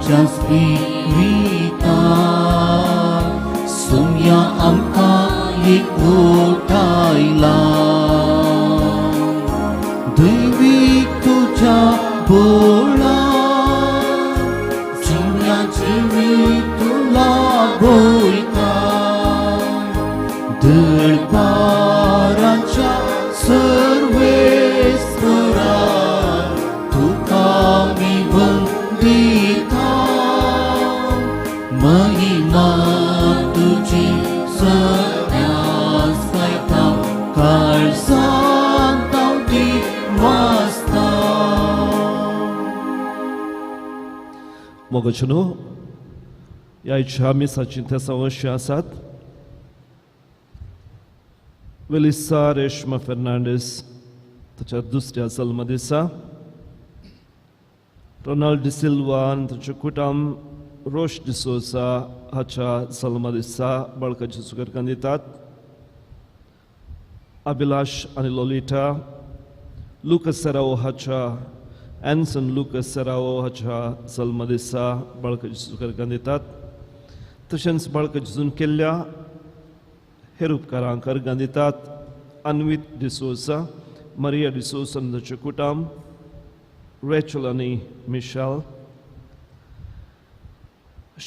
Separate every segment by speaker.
Speaker 1: आमच्या स्पिरिता सुमया आमकां एकवटायला दैवीक तुझ्या बोळा जिवी तुला गोयता दळपाराच्या सर्वेस्परा तुका मी वंदिता महिमा तुझी सगळ्यास गायता काळजांत तावती वाजता.
Speaker 2: मोगचनो ह्या मिसाची तेसां वर्षी आसात. वेलिसा रेश्मा फेर्नांडीस ताच्या दुसऱ्या जल्म दिसा रोनाल्ड डिसिल्वा आनी ताचें कुटुंब रोश डिसोसा हाच्या जल्म दिसा बाळकाची सुखरकां दितात. अभिलाष आनी लोलिटा लुकस सेराओ हाच्या एन्सन लुकस सेराओ हाच्या जल्म दिसा बाळकाची सुखरकां दितात. तशेंच बाळकाची जून केल्ल्या हेर उपकारांक अर्गां दितात. अन्वित डिसोसा, मारिया डिसोसा आनी ताचें कुटुंब, रेचल आनी मिशेल,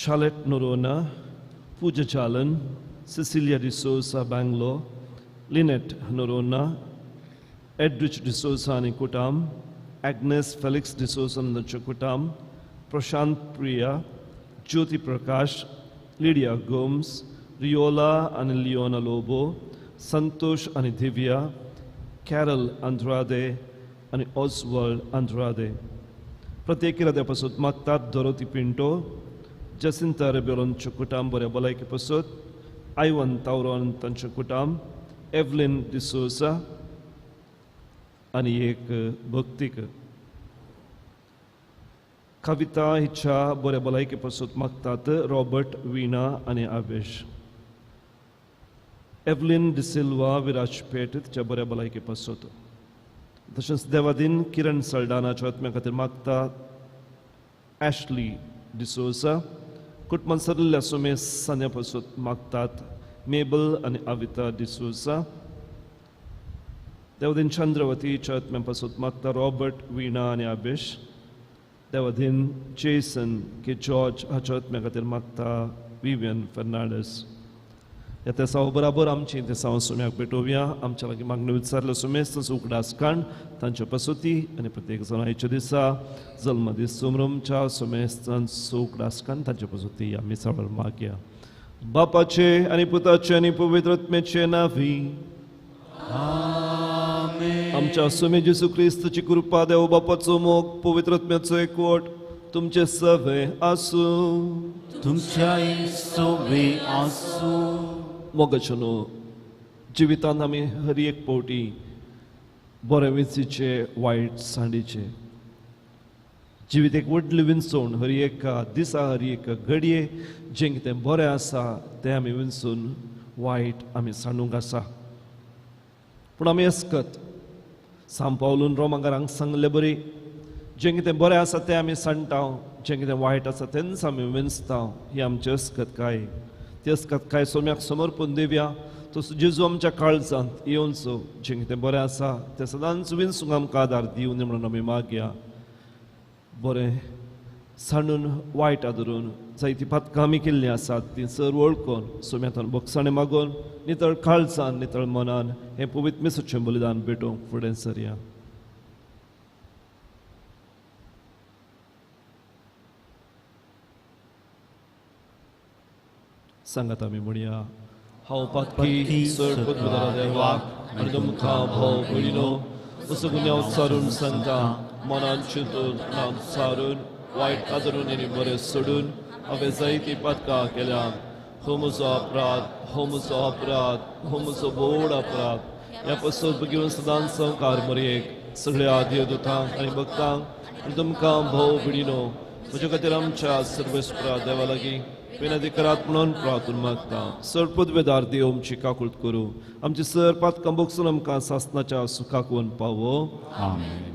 Speaker 2: शार्लेट नोरोना, पूजा चालन, सिसिलिया डिसोसा बेंगलोर, लिनेट नोरोना, एड्रिच डिसोसा आनी कुटुंब, एग्नेस फेलिक्स डिसोसा आनी ताचें कुटुंब, प्रशांत प्रिया, ज्योती प्रकाश, लिडिया गोम्स, रियोला आनी लिओना लोबो, संतोष आनी दिव्या, कॅरल आंद्रादे आनी ऑस्वर्ल्ड आंद्रादे. प्रत्येक इराद्या पासून मागतात डोरोथी पिंटो, जसिंता रेबेरोनचें कुटुंब बऱ्या भलायके पासून, आयवन तावरोन तांचें कुटुंब, एव्हलिन डिसोसा आनी एक भक्तीक. कविता हिच्या बऱ्या भलायके पासून मागतात रॉबर्ट, विणा आनी आवेश. एव्हलिन डिसिल्वा विराजपेट तिच्या बऱ्या भलायके पासून. तशेंच देवादीन किरण सल्डानाच्या आत्म्या खातीर मागतात ॲशली डिसोसा. कुटुंबांत सरिल्ल्या सुमेस सान्या पासून मागतात मेबल आनी अविता डिसोसा. देवादीन चंद्रवतीच्या आत्म्या पासून मागता रॉबर्ट, विणा आनी आवेश. देवादीन जेसन के जॉर्ज हाच्या आत्म्या खातीर मागता विवियन फेर्नांडीस. ह्या तेसां बराबर आमची तेसां सुम्याक भेटोवया. आमच्या लागीं मागणी विचारल्या सुमेस उकडासकाण तांच्या पसोती आनी प्रत्येक जाणांच्या दिसा जल्मदीस सुमरमच्या सुमेस उकडासकाण तांच्या पसोती आमी सगळ्यांक मागया. बापाचे आनी पुताचे आनी पवित्र आत्म्याचे नांवी. आमच्या सुमे जेसू क्रिस्ताची कृपा देव बापाचो मोग पवित्र आत्म्याचो एकवट तुमचे सवे आसूं.
Speaker 1: तुमच्याय सोबे आसूं.
Speaker 2: मोगचनो जिवितांत आमी हर एक पावटी बरे विचीचे वायट सांडीचे जिवीत एक व्हडली विंचून हर एका दिसा हर एका घडये जें कितें बरें आसा तें आमी विंचून वायट आमी सांडूंक आसा. पूण आमी अस्कत सांब पावलून रोमाकारांक सांगलें बरी जें कितें बरें आसा तें आमी सांडटा, जें कितें वायट आसा तेंच आमी विंचता. ही आमची अस्कतकाय. ती अस्कतकाय सोम्याक समर्पण दिवया. तो जेजू आमच्या काळजांत येवचो. जें कितें बरें आसा तें सदांच विंचूंक आमकां आदार दिवन म्हणून आमी मागया. बरें सांडून वायट आदरून जायतीं पातकां आमी केल्लीं आसात तीं सर वळखून सोम्यातून बक्षाणें मागून नितळ काळजान नितळ मनान हें पवित्र मिसाचें बलिदान भेटोवंक फुडें सरया. सांगात आमी म्हणया. हांव पातकी सर पद्मधरा देवाक आनी तुमकां भाव भयणो असो गुन्यांव सारून सांगता. मनान चिंतून नाम सारून वायट आदरून आनी बरें सोडून हांवें जायतीं पातकां केल्यात. हो म्हजो अपराध, हो म्हजो अपराध, हो म्हजो व्हड अपराध. ह्या पासून घेवन सदांच संवकार मरयेक सगळ्या देवदूतांक आनी भक्तांक आनी तुमकां भाव भयणो म्हजे खातीर आमच्या सर्वेस्परा देवा लागीं विनंती करात म्हणून प्रार्थना मागता. सर पदवेदार देव आमची काकूळट करूं. आमची सर पातकां बगसून आमकां सासणाच्या सुखाक व्हरून पावो.
Speaker 1: आमेन.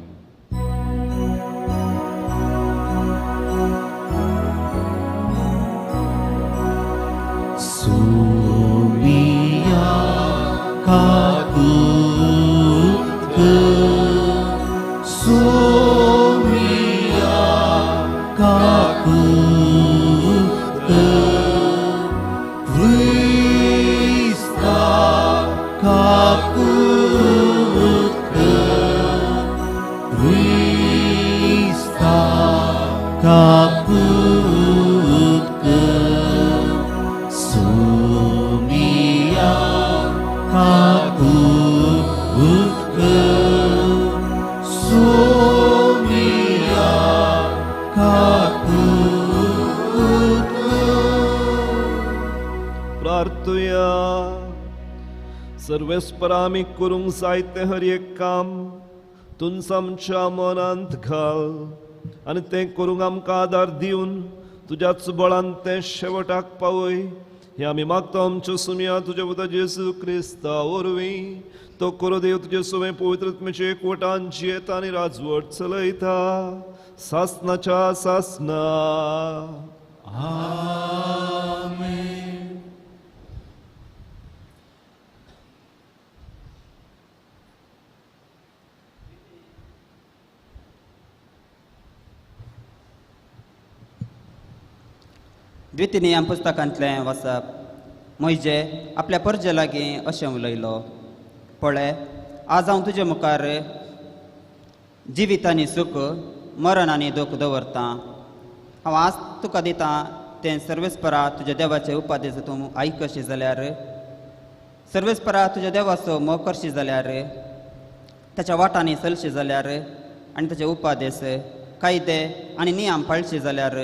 Speaker 1: 가뿐 소미야 가뿐 소미야 가뿐
Speaker 2: प्रार्थूया. सर्वेस्परामी करूंक जाय तें हर एक काम तुमचं आमच्या मनांत घाल आनी तें करूंक आमकां आदार दिवन तुज्याच बळान तें शेवटाक पावय. हे आमी मागता आमच्या सुमया तुज्या पुता जेजू क्रिस्ता वरवीं. तो करो देव तुजे सुवें पवित्रत्मेचे एकवटान जियेता आनी राजवट चलयता सासनाच्या सासना.
Speaker 1: 아멘.
Speaker 3: द्वितीय पुस्तकांतलें वाचप. मोइजे आपल्या परजे लागीं अशें उलयलो, पळय आज हांव तुजे मुखार जिवीत आनी सूख, मरण आनी दूख दवरतां. हांव आज तुका दितां तें सर्वेस्परा तुज्या देवाचे उपादेचो तूं आयकशी जाल्यार, सर्वेस्परा तुज्या देवाचो मोग करशी जाल्यार, ताच्या वाटांनी चलशी जाल्यार आनी ताचे उपादेश कायदे आनी नियम पाळशी जाल्यार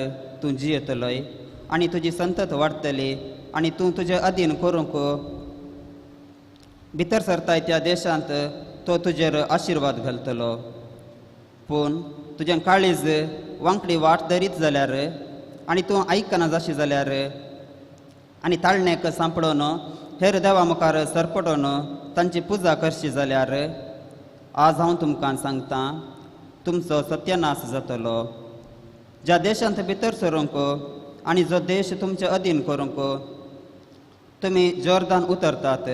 Speaker 3: तूं जियेतलोय आनी तुजी संतत वाडटली आनी तूं तुजें अधीन करूंक भितर सरताय त्या देशांत तो तुजेर आशिर्वाद घालतलो. पूण तुजें काळीज वांकडी वाट धरीत जाल्यार आनी तूं आयकना जाशी जाल्यार आनी ताळणेक सांपडोन हेर देवा मुखार सरपडोन तांची पुजा करशी जाल्यार आज हांव तुमकां सांगतां तुमचो सत्यानाश जातलो. ज्या देशांत भितर सरूंक आनी जो देश तुमचे अधीन करूंक तुमी जोर्दान उतरतात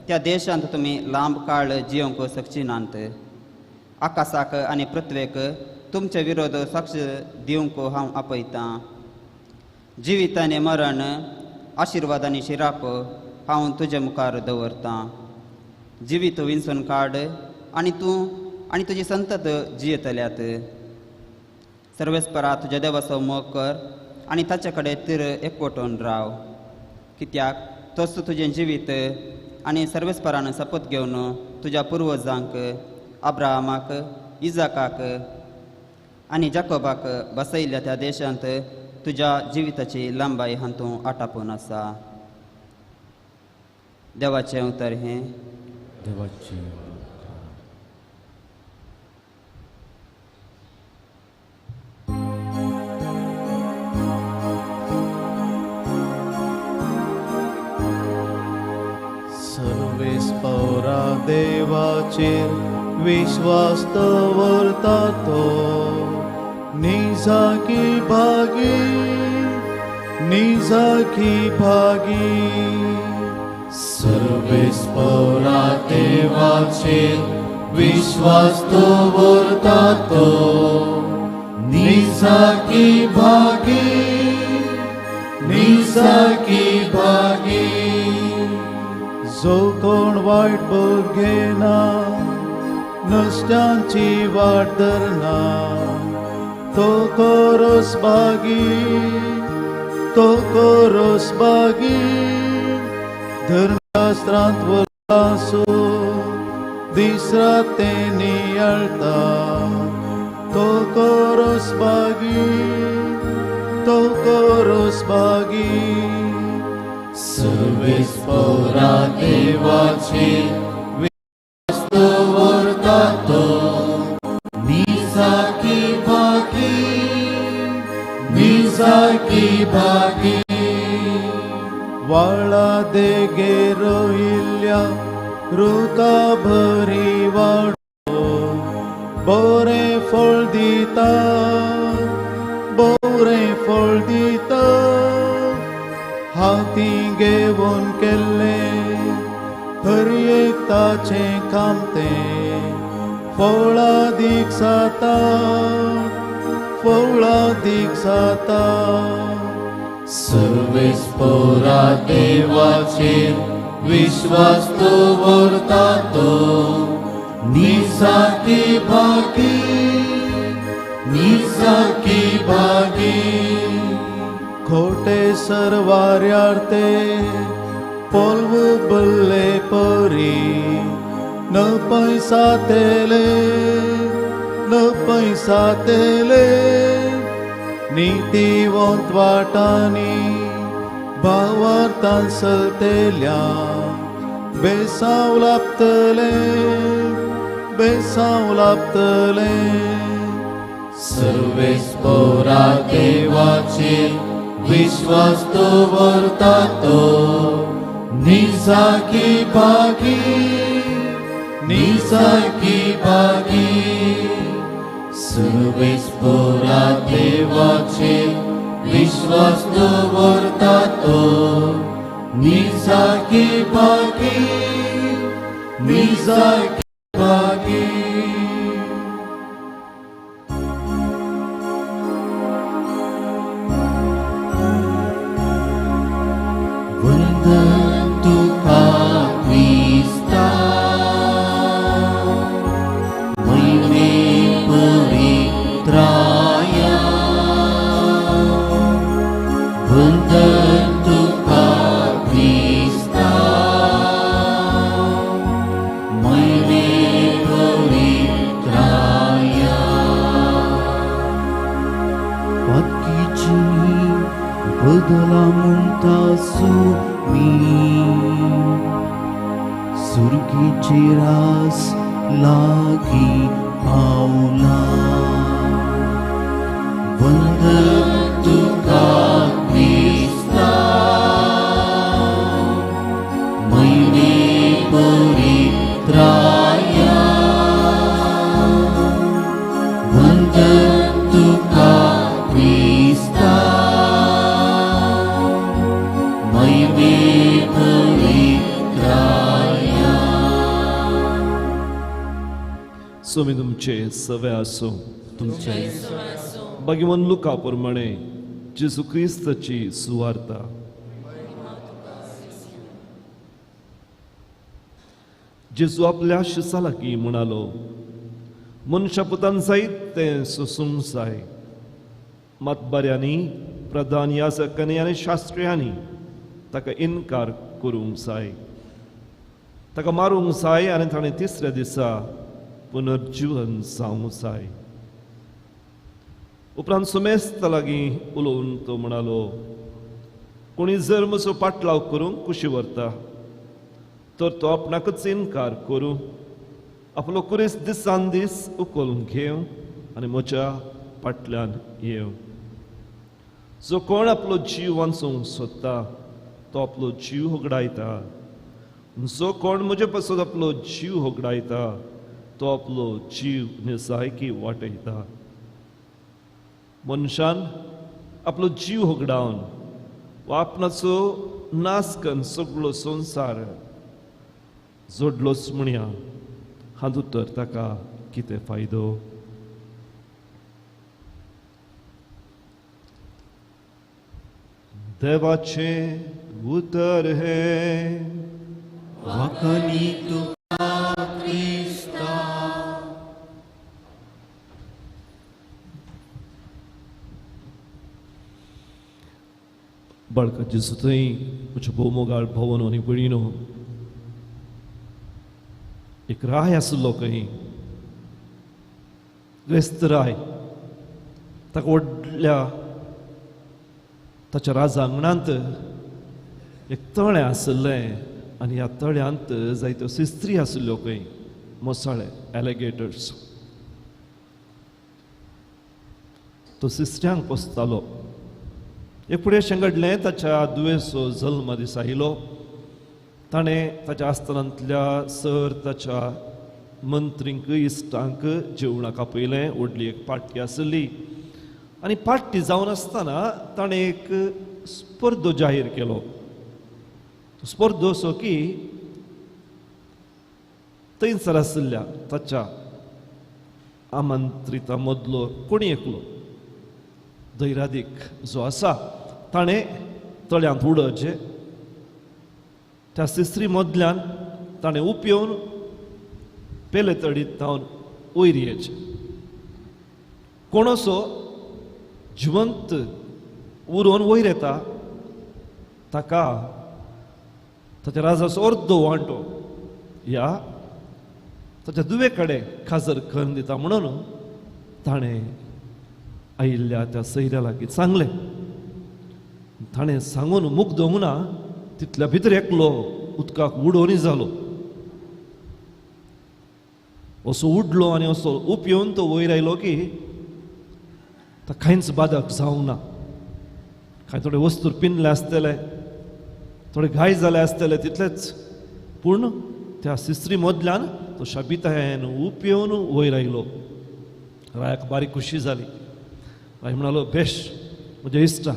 Speaker 3: त्या देशांत तुमी लांब काळ जियोंक शकची नात. आकाशाक आनी पृथ्वेक तुमचे विरोध साक्ष दिवंक हांव आपयतां. जिवीत आनी मरण, आशिर्वाद आनी शिराप हांव तुजे मुखार दवरतां. जिवीत विंचून काड आनी तूं आनी तुजी संतत जियेतल्यात. सर्वेस्परा तुज्या देवाचो मोग कर आनी ताचे कडेन तिर एकवटून राव. कित्याक तोच तुजें जिवीत आनी सर्वेस्परान शपथ घेवन तुज्या पुर्वजांक अब्राहमाक, इजाकाक आनी जाकोबाक बसयल्ल्या त्या देशांत तुज्या जिविताची लांबाय हातूं आटापून आसा. देवाचें उतर हें.
Speaker 1: देवाची
Speaker 4: सर्वेस्परा देवाचेर विश्वास दवरता तो निजाकी भागी.
Speaker 1: सर्वेस्परा देवाचेर विश्वास दवरता तो निजाकी भागी.
Speaker 4: जो कोण वायट बघेना, नश्टांची वाट धरना, तो कोरोस बागी. धर्मशास्त्रांत वरलासो दिसरा ते नियाळता, तो कोरोस बागी.
Speaker 1: सर्वेस्परा देवाचेर विश्वास दवरता तो निजाकी भागी.
Speaker 4: वाळा देगे रोयिल्ल्या रुका भरी वाडो बोरें फळ दिता. हाती घेवन केल्ले हर एक ताचें काम तें फळादीक जाता.
Speaker 1: सर्वेस्परा देवाचेर विश्वास दवरता तो निजाकी भागी. भागी
Speaker 4: खोटे सरवार्यार्थे पोल्व बल्ले परी न पैसा तेले नीतिवंत वाटानी भावार्थान सलतेल्या बेसांव लाभतले
Speaker 1: सर्वेस्पोरा देवाचेर विश्वास दवरता तो निसाकी भागी सर्वेस्पोरा देवाचेर विश्वास दवरता तो निसाकी भागी वंदन तुका क्रिस्ता महिमे पवित्राया वंदन तुका क्रिस्ता महिमे पवित्राया
Speaker 5: पातकीची बदला म्हणटा सुमी सुरगीचे रास लागी पावला
Speaker 1: वंदन तुका क्रिस्ता महिमे पवित्राया वंदन तुका क्रिस्ता महिमे पवित्राया
Speaker 2: सोमी तुमचे सवे आसूं
Speaker 1: तुमचे
Speaker 2: भगवान लुका प्रमाणे जेजू क्रिस्ताची सुवार्ता जेजू आपल्या शिसा लागीं म्हणालो मनशा पुतान जायत तें सोसूंक जाय मतबऱ्यांनी प्रधान याजकांनी आनी शास्त्रियांनी ताका इन्कार करूंक जाय ताका मारूंक जाय आनी ताणें तिसऱ्या दिसा पुनर्जीवन जावंक जाय उपरांत सुमेस्त लागीं उलोवन तो म्हणालो कोणी जर म्हजो पाटलाव करूंक कुशी व्हरता तर तो आपणाकच इन्कार करूं आपलो कुरीस दिसान दीस उखलून घेवं आनी म्हज्या फाटल्यान येवं जो कोण आपलो जीव वाचूंक सोदता तो आपलो जीव होगडायता जो कोण म्हजे पासून आपलो जीव होगडायता तो आपलो जीव निसायकी वाटयता मनशान आपलो जीव होगडावन वा आपणाचो नास करून सगळो संवसार जोडलोच म्हणया हातूंत तर ताका कितें फायदो देवाचे उतर हे
Speaker 1: वाकनी तुका क्रिस्ता
Speaker 2: बाळका जेजू थंय म्हज्यो भोवमोगाळ भवनो आनी भयणीनो एक राय आसलो खंय ग्रेस्त राय ताका व्हडल्या ताच्या राजांगणांत एक तळें आसलें आनी ह्या तळ्यांत जायत्यो सिस्त्री आसल्यो खंय मोसाळे एलिगेटर्स तो सिस्त्र्यांक पोसतालो एक फुडें अशें घडलें ताच्या दुयेचो जल्म दीस आयलो ताणें ताच्या आस्थानांतल्या सर ताच्या मंत्रींक इश्टांक जेवणाक आपयलें व्हडली एक पार्टी आसली आनी पार्टी जावन आसतना ताणें एक स्पर्धो जाहीर केलो स्पर्धो असो की थंयसर आशिल्ल्या ताच्या आमंत्रिता मदलो कोणी एकलो दैरादीक जो आसा ताणें तळ्यांत उडोवचें त्या तिसरी मदल्यान ताणें उपयोवन पेले तळींत जावन वयर येचें कोण असो जिवंत उरोवन वयर येता ताका ताच्या राजाचो अर्दो वांटो ह्या ताच्या दुवे कडेन खाजर करून दिता म्हणून ताणें आयिल्ल्या त्या सैऱ्या लागीं सांगलें. ताणें सांगून मुग्ध होना तितल्या भितर एकलो उदकाक उडोवनी जालो. असो उडलो आनी असो उप येवन तो वयर आयलो की ताका कांयच बाधक जावंक ना. कांय थोडे वस्तूर पिनले आसतले, थोडे घाय जाले आसतले तितलेच, पूण त्या सिस्त्री मदल्यान तो शाबितायेन उप येवन वयर आयलो. रायाक बारीक खुशी जाली. राय म्हणालो, बेश म्हज्या इश्टा,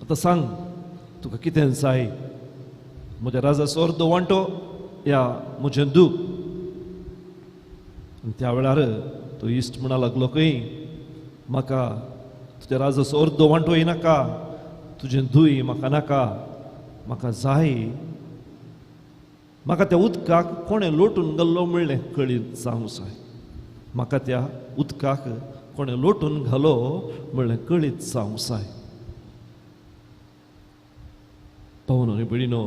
Speaker 2: आतां सांग तुका कितें जाय. म्हज्या राजाचो अर्दो वांटो या म्हजें दूख. त्या वेळार तो इश्ट म्हणा लागलो की म्हाका तुज्या राजाचो अर्दो वांटो नाका, तुजें धूय म्हाका नाका, म्हाका जाय म्हाका त्या उदकाक कोणें लोटून घाल्लो म्हणलें कळीत जावंक जाय. म्हाका त्या उदकाक कोणें लोटून घालो म्हणलें कळीत जावंक जाय. पावनो आनी भयणीनो,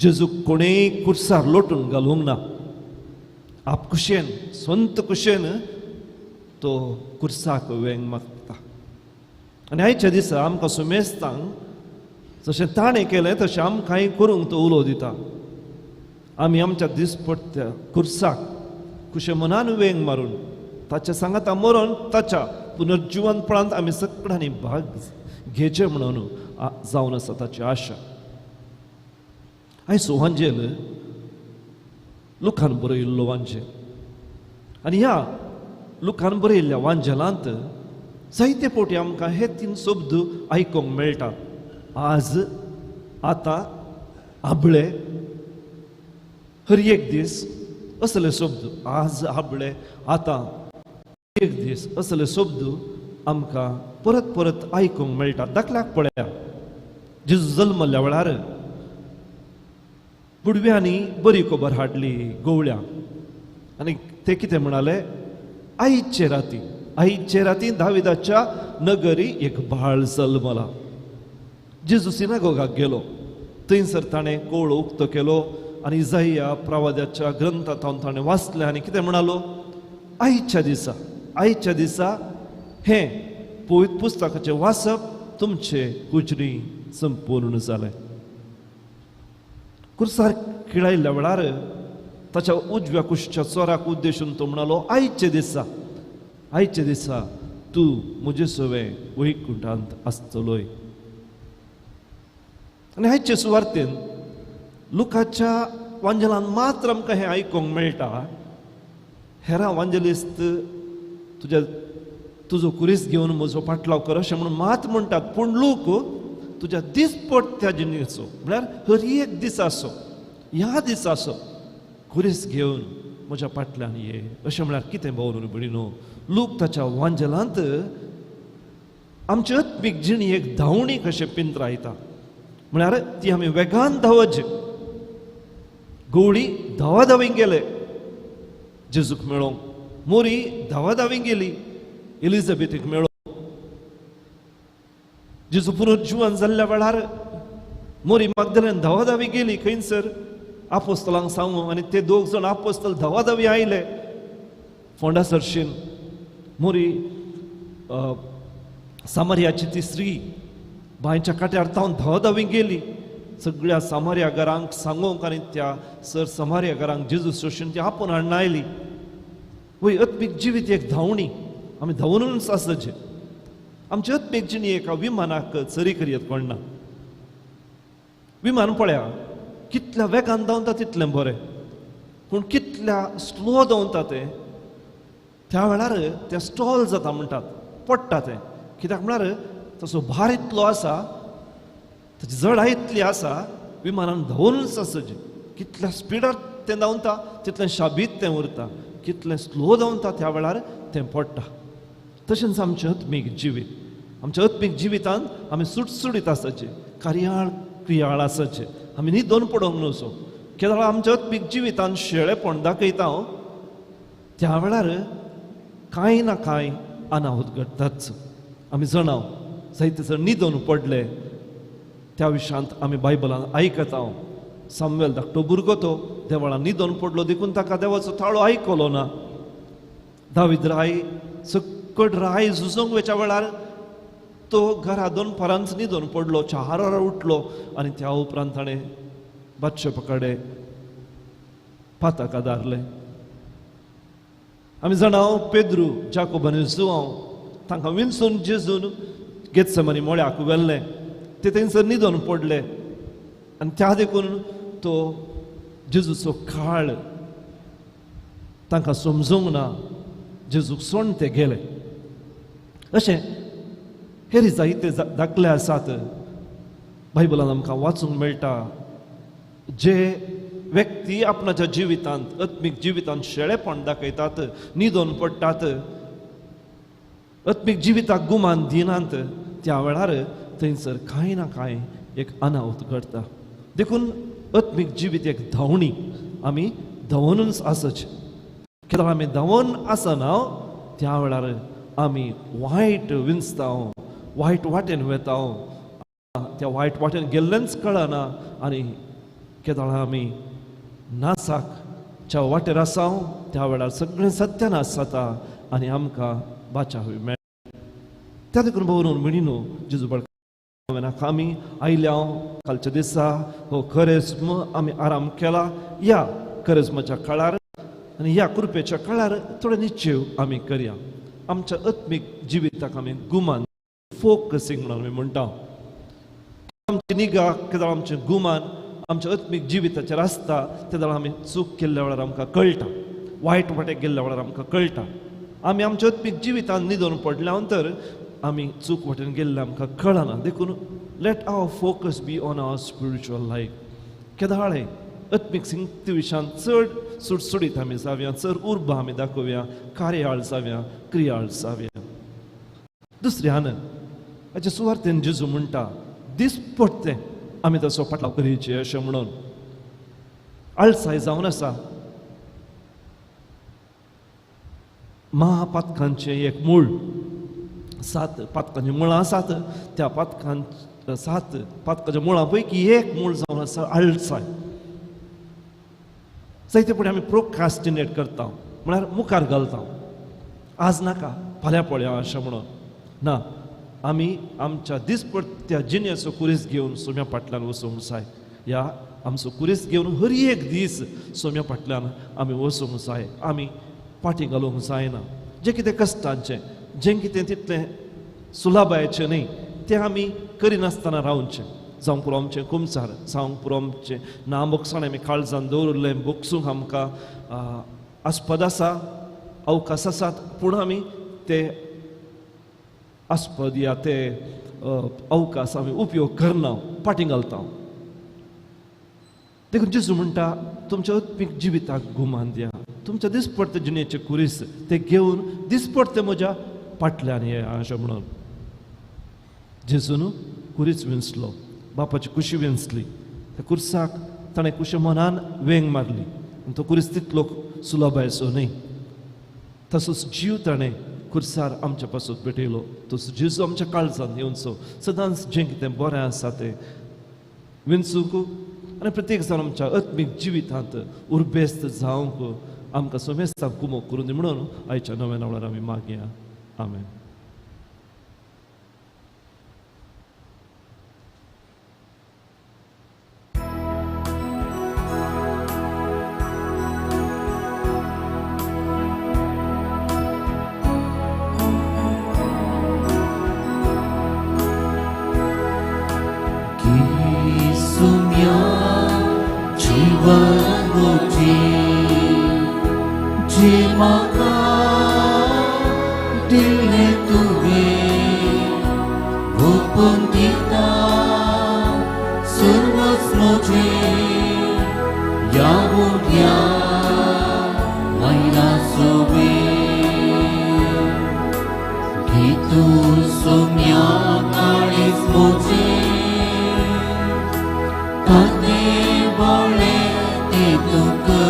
Speaker 2: जेजूक कोणेय कुर्सार लोटून घालूंक ना. आप कुशेन, स्वंत कुशेन तो कुर्साक वेंग मागता. आनी आयच्या दिसा आमकां सुमेस्तांक जशें ताणें केलें तशें आमकांय करूंक तो उलो दिता. आमी आमच्या दिसपट्ट्या कुर्साक कुशे मनान वेंग मारून ताच्या सांगाता मरोन ताच्या पुनर्जिवनपणांत आमी सगळ्यांनी भाग घेवचे म्हणून जावन आसा ताची आशा. आयज वांजेल लुकान बरयल्लो वांजेल. आनी ह्या लुकान बरयल्ल्या वांजेलांत जायते फावटी आमकां हे 3 शब्द आयकूंक मेळटात. आज, आतां, आबळे, हर एक दीस असले शब्द. आज, आबळे, आतां, एक दीस असले शब्द आमकां परत परत आयकूंक मेळटात. दाखल्याक पळया, जेजू जल्मल्या वेळार बुडव्यांनी बरी खबर हाडली गवळ्यांक. आनी ते कितें म्हणाले, आयचे राती दाविदाच्या नगरी एक बाळ जल्मला. जेजू सिनागोगाक गेलो. थंयसर ताणें कवळो उक्तो केलो आनी इसाइया प्रवाद्याच्या ग्रंथांत ताणें वाचलें आनी कितें म्हणालो, आयच्या दिसा हें पवित्र पुस्तकाचें वाचप तुमचें कुजरी संपूर्ण जालें. कुर्सार खिळायल्ल्या वेळार ताच्या उजव्या कुशीच्या चोराक उद्देशून तो म्हणालो, आयचे दिसा तूं म्हजे सवे वैकुंठांत आसतलोय. आनी आयचे सुवार्तेन लुकाच्या वांजेलांत मात्र आमकां हें आयकूंक मेळटा. हेरां वांजेलिस्त तुजो कुरीस घेवन म्हजो पाटलाव कर अशें म्हणून मात म्हणटात, पूण लोक तुज्या दिसपट्ट्या जिणेचो म्हळ्यार हर एक दिसाचो, ह्या दिसाचो कुरीस घेवन म्हज्या पाटल्यान ये अशें म्हळ्यार कितें भावनो भयणीनो. लोक ताच्या वांजेलांत आमचे आत्मीक जिणी एक धांवणी कशें पिंजरायता. म्हळ्यार ती आमी वेगान धांवचे. गवळी धांवाधांवी गेले जेजूक मेळोंक. मोरी धांवाधांवी गेली एलिझाबेथीक मेळोंक. जेजू पुनर्जिवन जाल्ल्या वेळार मोरी मागदलेन धांवाधांवी गेली खंयसर आपोस्तलांक सांगूंक. आनी ते 2 जाण आपोस्तल धांवाधांवी आयले फोंडा सरशीन. मोरी सामरियाची ती स्त्री बांयच्या काट्यार तावन धांवाधांवी गेली सगळ्या सामरियागारांक सांगोंक. आनी त्या सर सामरियागारांक जेजू सोशून ती आपूण हाडून आयली. वय आत्मीक जिवीत एक धांवणी. आमी धांवूनच आसचे. आमचे आत्मीक जिणी एका विमानाक चरी करियत कोणना. विमान पळया कितल्या वेगान धांवता तितलें बरें, पूण कितल्या स्लो धांवता तें त्या वेळार तें स्टॉल जाता म्हणटात, पडटा तें. कित्याक म्हळ्यार तसो भार इतलो आसा, ताची जडाय इतली आसा, विमानान धांवूनच आसचें. कितल्या स्पिडार तें धांवता तितलें शाबीत तें उरता. कितलें स्लो धांवता त्या वेळार तें पडटा. तशेंच आमचें आत्मीक जिवीत. आमच्या आत्मीक जिवितांत आमी सुटसुडीत आसचे, कार्याळ क्रियाळ आसचे. आमी न्हिदोन पडोंक नसो. केन्ना आमच्या आत्मीक जिवितांत शेळेपण दाखयता त्या वेळार कांय ना कांय अनाहूत घडटाच. आमी जाणाव जायते जण न्हिदून पडले त्या विशयांत आमी बायबलान आयकता सामुएल धाकटो भुरगो तो देवाळान न्हिदून पडलो देखून ताका देवाचो थाळो आयकलो ना. दावीद राय सकट राय झुजोंक वेच्या वेळार तो घरा 2 वरांच न्हिदून पडलो, 4 वरां उठलो आनी त्या उपरांत ताणें बादशेपा कडेन पाताक आदारले. आमी जाणाव पेद्रू जाकोब आनी जुआंव तांकां विंचून जेजून गेत्सेमानी मळ्याक व्हेल्ले, ते थंयसर न्हिदून पडले आनी त्या देखून तो जेजूचो काळ तांकां समजूंक ना, जेजूक सोडून ते गेले. अशें हेर जायते दाखले आसात बायबलान आमकां वाचूंक मेळटा, जे व्यक्ती आपणाच्या जिवितांत आत्मीक जिवितांत शेळेपण दाखयतात, न्हिदून पडटात, आत्मीक जिविताक गुमान दिनात, त्या वेळार थंयसर कांय ना कांय एक अनाहुत घडटा. देखून आत्मीक जिवीत एक धांवणी, आमी धांवनूच आसचे. कित्याक आमी धांवन आसना त्या वेळार आमी वायट विंचता, वायट वाटेन वेता, त्या वायट वाटेन गेल्लेंच कळना आनी केदाळ आमी नासाकच्या वाटेर आसा त्या वेळार सगळें सत्यानाश जाता आनी आमकां बाचावी मेळटा. त्या देखून भोवरून म्हणिनो जेजू बाळका आमी आयल्या कालच्या दिसा हो करेस्म आमी आराम केला. या करेस्माच्या काळार आनी ह्या कृपेच्या काळार थोडे निश्चय आमी करया. आमच्या आत्मीक जिविताक आमी गुमान फोकसिंग म्हणून आमी म्हणटा. आमची निगा केदाळ आमचें गुमान आमच्या आत्मीक जिविताचेर आसता, तेदाळ आमी चूक केल्ल्या वेळार आमकां कळटा, वायट वाटेक गेल्ल्या वेळार आमकां कळटा. आमी आमच्या आत्मीक जिवितांत न्हिदून पडल्या नंतर आमी चूक वाटेन गेल्ले आमकां कळना. देखून let our focus be on our spiritual life. केदाळे आत्मीक संगती विशयान चड सुटसुडीत आमी जावया, चड उर्बा आमी दाखोवया, कार्याळ जावया, क्रियाळ जावया. दुसऱ्यान हाचे सुवार्थेन जेजू म्हणटा दिसपट्टे आमी तसो फाटलाव करचे अशें म्हणून. आळसाय जावन आसा, महापातकांचें एक मूळ, 7 पातकांची मुळां आसात, त्या 7 पातकाच्या मुळां पैकी एक मूळ जावन आसा आळसाय. जायते फुडें आमी प्रोकास्टिनेट करता, म्हळ्यार मुखार घालता, आज नाका फाल्यां पळया अशें म्हणून. ना, आमी आमच्या दिसपट्ट्या जिणेचो कुरीस घेवन सोम्या फाटल्यान वचूंक जाय. ह्या आमचो कुरीस घेवन हर एक दीस सोम्या फाटल्यान आमी वचूंक जाय. आमी फाटीं घालूंक जायना. जें कितें कश्टांचें, जें कितें तितलें सुलाबायेचें न्ही, तें आमी करिनासतना रावचें. जावंक पुरो आमचें कुमसार, जावंक पुरो आमचें नामोगसाण आमी काळजान दवरलें, बोगसूंक आमकां आस्पद आसा, अवकाश आसात, पूण आमी ते आस्पद या ते अवकाश आमी उपयोग करना, फाटीं घालता. देखून जेजू म्हणटा तुमच्या आत्मीक जिविताक गुमान दिया, तुमच्या दिसपट्टे जिणेचे कुरीस ते घेवन दिसपट्टे म्हज्या फाटल्यान ये अशें म्हणून. जेजून कुरीस विंचलो, बापाची कुशी विंचली, त्या कुर्साक ताणें कुशे मनान वेंग मारली. आनी तो कुरीस तितलो सुलभायचो न्ही. तसोच जीव ताणें कुर्सार आमच्या पासून पेटयलो. तसो जेजू आमच्या काळजान येवचो, सदांच जें कितें बरें आसा तें विंचूंक आनी प्रत्येक जाण आमच्या आत्मीक जिवितांत उर्बेस्त जावंक आमकां समेस्तांक कुमो करून दी म्हणून आयच्या नव्या नांवार आमी मागया. आमेन.
Speaker 5: जे म्हाका दिलें तुवें ओपून दिता सर्वच म्हजें ह्या व्हडल्या वैराचो वेळ घे तूं सोम्या काळीज म्हजें तातें बळें तें तुका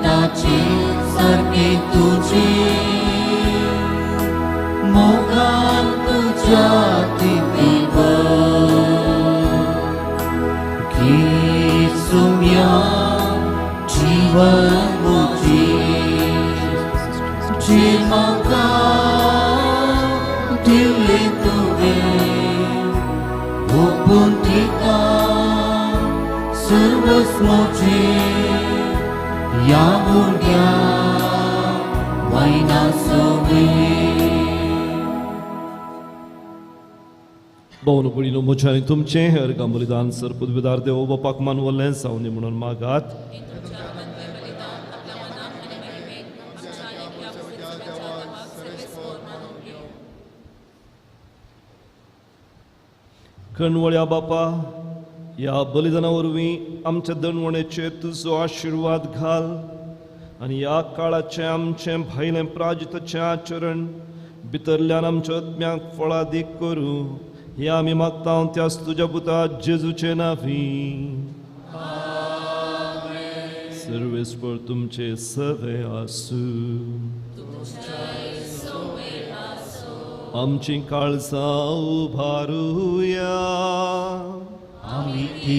Speaker 5: ताचे सारके तुझे जाती की सुम्या जीवन मुझे जे म्हाका दिले तुवें ओपून दिता सर्वच म्हजें ह्या भुरग्या वायना सोबीत.
Speaker 2: भावनो पडिनो म्हजें आनी तुमचें हेर बलिदान सरपदवेदार देव बापाक मानवलें जावनी म्हणून मागात. कणवळ्या बापा, ह्या बलिदाना वरवीं आमच्या दणवणेचेर तुजो आशिर्वाद घाल आनी ह्या काळाचें आमचें भायलें प्राजिताचें आचरण भितरल्यान आमच्या आत्म्याक फळादीक करूं हें आमी मागता त्याच तुज्या पुता जेजूचे नांवी. सर्वेस्पर तुमचे सवे आसूं. आमची काळजां उबारुया.
Speaker 5: आमी ती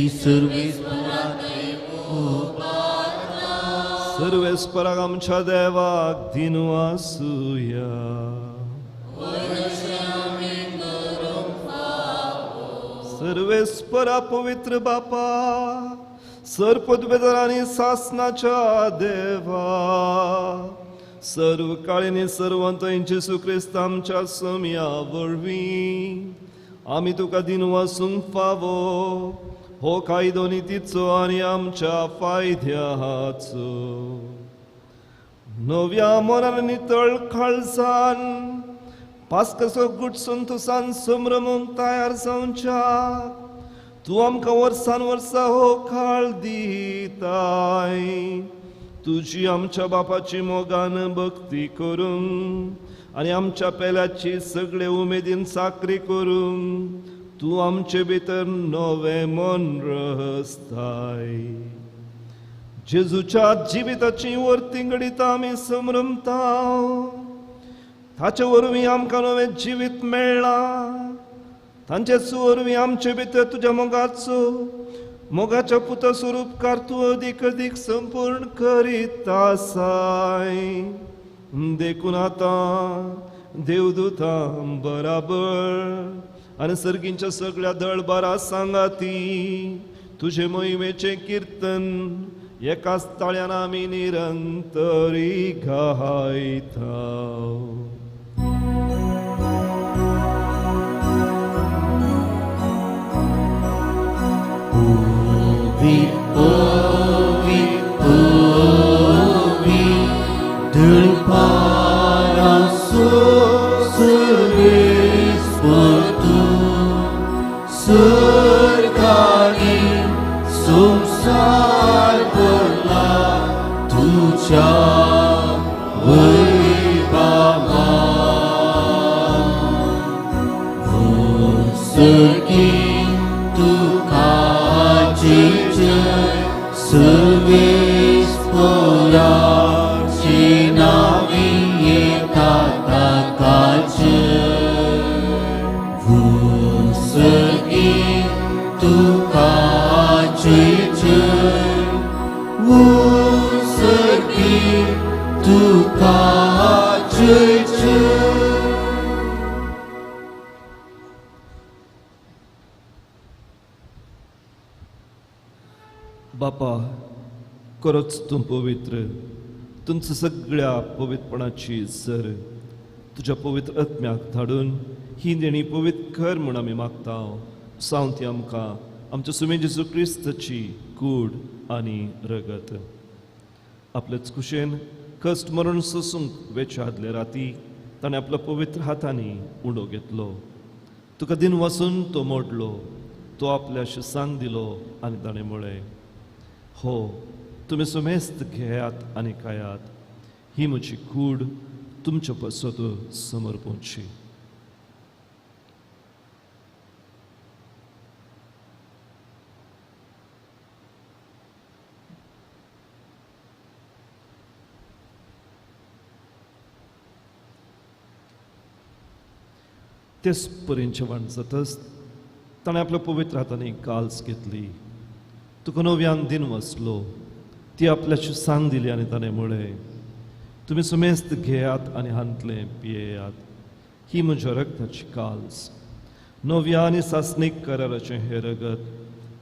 Speaker 2: सर्वेस्पराक आमच्या देवाक दिनू आसूया. सर्वेस्परा पवित्र बापा, सरपदवेदार आनी सासनाच्या देवा, सर्व काळीनी सर्वंतांची येशू क्रिस्त आमच्या समया वरवीं आमी तुका दिनू आसूंक फावो हो कायदो नितीचो आनी आमच्या फायद्याचो. नव्या मोनान नितळ काळजान पास्कसो गुटसून तुसान संभ्रमूंक तयार जावच्या तूं आमकां वर्सान वर्सा हो काळ दिताय. तुजी आमच्या बापाची मोगान भक्ती करूंक आनी आमच्या पेल्याची सगळे उमेदीन साकरी करूंक तूं आमचे भितर नवे मन रचताय. जेजूच्या जिविताची वर्ती घडीता आमी संभ्रमता. ताचे वरवीं आमकां नवें जिवीत मेळ्ळां. तांचे वरवीं आमचे भितर तुज्या मोगाच्या पुता स्वरूपकार तूं अदीक अदीक संपूर्ण करीत आसाय. देखून आतां देवदूतां बराबर आनी सर्गींच्या सगळ्या दळबारा सांगाती तुजे मोहिमेचें कीर्तन एकाच ताळ्यान आमी निरंतरी गायता.
Speaker 5: संसार भरला तुझ्या वैभवान. तुका सर्वेस्पराचे नावी येता ताकाचे तुका तुका
Speaker 2: बापा, खरोच तूं पवित्र. तुमच्या सगळ्या पवित्रपणाची सर तुज्या पवित्र आत्म्याक धाडून ही देणी पवित्र कर म्हूण आमी मागता. सांवती आमकां आमच्या सुमे जेजू क्रिस्ताची कूड आनी रगत. आपल्याच कुशेन कश्ट मरण सोसूंक वेच्या आदले राती ताणें आपल्या पवित्र हातांनी उडो घेतलो. तुका दिन वासून तो मोडलो. तो आपल्या शिसांक दिलो आनी ताणें म्हळें, हो तुमी सुमेस्त घेयात आनी खायात. ही म्हजी कूड तुमच्या पसत समर्पणची. तेच परींचे वाण जातच ताणें आपल्या पवित्र हातांनी काल्स घेतली. तुका नव्यान दिन वसलो ती आपल्याची सांग दिली आनी ताणें म्हळें, तुमी सुमेस्त घेयात आनी हांतलें पियेयात. ही म्हज्या रगताची काल्स, नव्या आनी सासणीक कराराचें हें रगत.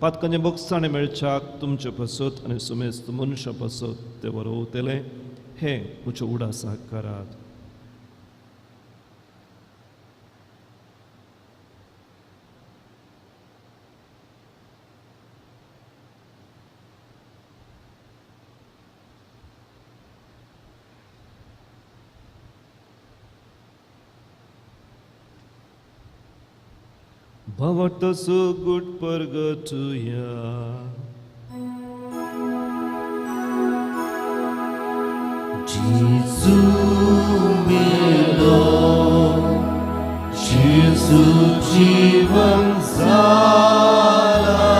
Speaker 2: पातकांचे बोगसाणें मेळच्याक तुमचे पसत आनी सुमेस्त मनशां पसत ते बरोवतले. हें म्हज्या उडासाक करात. Bhavata so good purgatoria.
Speaker 5: Jésus मेरो, Jésus जीवन झाला,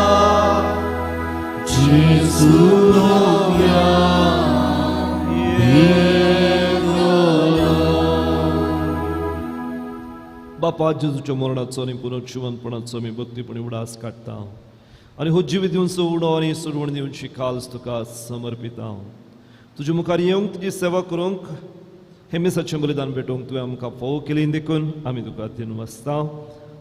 Speaker 5: Jésus नव्या
Speaker 2: बापा जेजूच्या मरणाचो आनी पुनर्जीवनपणाचो आमी भक्तीपणी उडास काडटा आनी हो जिवी दिवचो उडो आनी सोडवण दिवची काल्स तुका समर्पिता. तुजे मुखार येवंक तुजी सेवा करूंक हे मिसाचें बलिदान भेटोवंक तुवें आमकां फोव केली देखून आमी तुका दिन वसता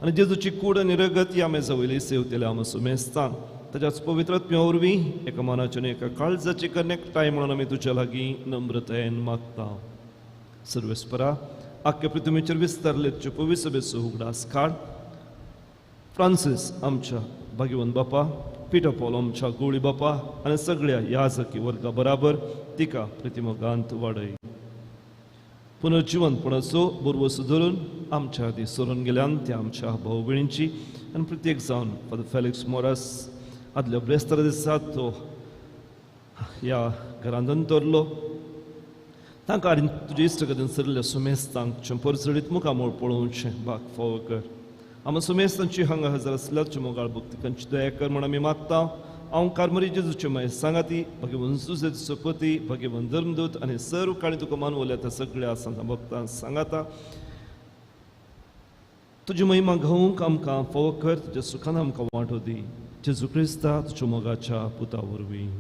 Speaker 2: आनी जेजूची कूड आनी रगत ही आमे जवयली सेवतेले आमी सुमेस्ता. ताच्याच पवित्रत्म्या वरवीं एका मनाचे आनी एका काळजाची कनेक्टाय म्हणून आमी तुज्या लागीं नम्रतायेन मागता. सर्वेस्परा आख्या पृथ्वीचेर विस्तारले तुजे पवित्र सभेचो उगडास काड. फ्रांसीस आमच्या भाग्यवन बापा, पिटर पॉल आमच्या गोळी बापा आनी सगळ्या याजकी वर्गा बराबर तिका प्रतिमोगांत वाडय. पुनर्जीवनपणाचो बोरवो सुदारून आमच्या आदी सोडून गेल्यान त्या आमच्या भाऊ भयणींची आनी प्रत्येक जावन फादर फेलिक्स मोरास आदल्या ब्रेस्तारा दिसा तो ह्या घरांत अंतरलो. तांकां आनी तुजे इश्टगतीन सरल्या सुमेस्तांक तुजें परसडीत मुखामोळ पळोवचें भाग फावो कर. आमी सुमेस्तांची हांगा हजर आसल्या तुजे मोगाळ भक्तिकांची दया कर म्हूण आमी मागता. हांव कार्मरी जेजूचे माय सांगाती भगवन सुसेचो पती भगवन धर्मदूत आनी सर्व काळी तुका मानवल्या त्या सगळ्या संतां भक्तांक सांगाता. तुजी महिमा घावूंक आमकां फावो कर. तुज्या सुखान आमकां वांटो दी. जेजू क्रिस्ता तुज्या मोगाच्या पुता वरवीं.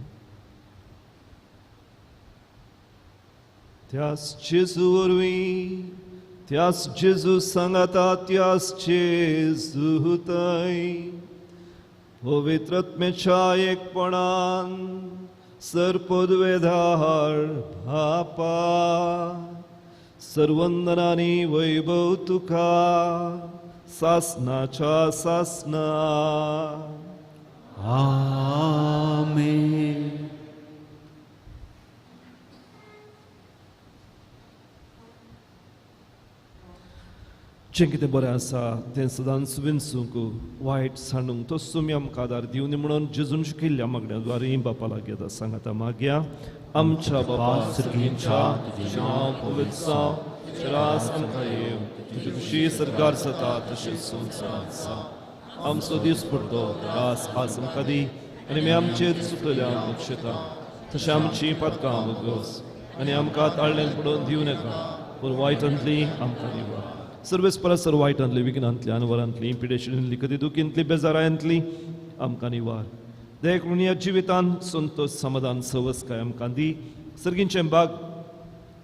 Speaker 2: त्याच जेजू वरवीं, त्याच जेजू सांगाता, त्याच जेजू थंय पवित्रत्म्याच्या एकपणान सरपदवेधार बापा सर्वंदनांनी वैभव तुका सासनाच्या सासना.
Speaker 5: आमेन.
Speaker 2: जें कितें बरें आसा तें सदांच विंसूंक वायट सांडूंक तो तुमी आमकां आदार दिवनी म्हणून जेजून शिकिल्ल्या मागण्या बापा लागीं आतां सांगाता मागया. आमच्या बापा सर्गींच्या तुजें नांव पवित्र जावं, तुजें रास आमकां येवं, तुजी खुशी सरकार जाता तशेंच संवसारांत आसा. आमचो दीस पडतो रास आज आमकां दी आनी आमी आमचेर चुकलेल्यांक बक्षिता तशें आमची पातकां वगोस आनी आमकां ताळ्ळें पडोवन दिवं नाका पूण वायटांतली आमकां दिवा. सर्वेस परस वायटांतली विघ्नांतली अनवरांतली पिडेशिल्ली कधी दुखींतली बेजारांतली आमकां निवार. दया करून ह्या जिवितान संतोष समाधान सवस्काय आमकां दी. सर्गींचें बाग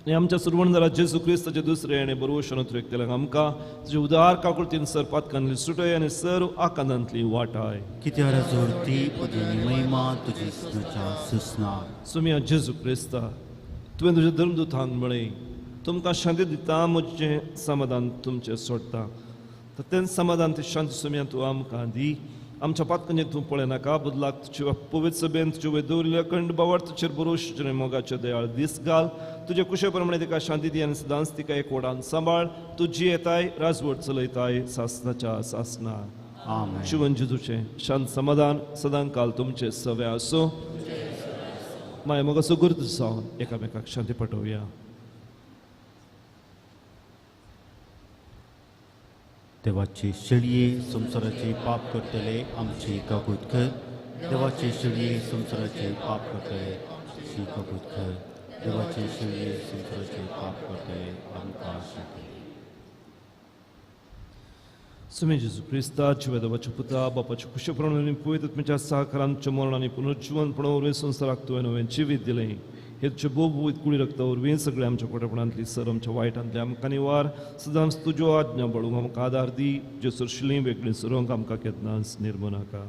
Speaker 2: आनी आमच्या सुरवणदारा जेजू क्रिस्ताचे दुसरे आनी बरोवशेन उतरयतल्यांक आमकां तुजे उदार काकुळतीन सरपातकांतली सुटय आनी सर्व आकांतांतली वाटाय.
Speaker 5: कित्यार जोडती पदनी महिमा तुजी स्नुच्या सुसना.
Speaker 2: सुम्या जेजू क्रिस्ता तुवें तुज्या धर्मदूतांक म्हळें, तुमकां शांती दिता, म्हजें समाधान तुमचें सोडटा. तें समाधान ती शांती सुम्या तूं आमकां दी. आमच्या पातकांचें तूं पळय नाका, बदलाक तुजे पवित्र सभेन तुजे वयर दवरिल्ल्या अखंड बावर तुजेर भरोशेचेर मोगाचे दयाळ दीस घाल. तुजे कुशे प्रमाणे तिका शांती दी आनी सदांच तिका एक वडान सांबाळ. तुजी येताय राजवट चलयताय सासनाच्या सासना.
Speaker 5: आमेन.
Speaker 2: शिवन जेजूचें शांत समाधान सदां काल तुमचे सवे आसूं. माय मोगाचो गुर्त जावन एकामेकाक शांती पाठोवया.
Speaker 5: देवाचे शेळये संसाराचे पाप करतले आमची काकूत कर. देवाचे शेळये संसाराचे पाप करतले आमची काकूत कर. देवाचे शेळये संसाराचे पाप करतले आमकां
Speaker 2: Sumie Jezu Hrista, ci vedevaci putea, bapaci cu și pronul poetă tmecea sakaran चमोरणाने पुनर्जीवनपणावर संस्था लागतोय नव्यान जिवीत दिलें हे तुझे बोबोईत कुळी रक्ता उरवीन सगळे आमच्या पोटापणांतली सर आमच्या वायटांतली आमकां निवार सदांच तुज्यो आज्ञा बळूंक आमकां आदार दी जेसर शिलीं वेगळी सरोंक आमकां केदनाच निर्मू नाका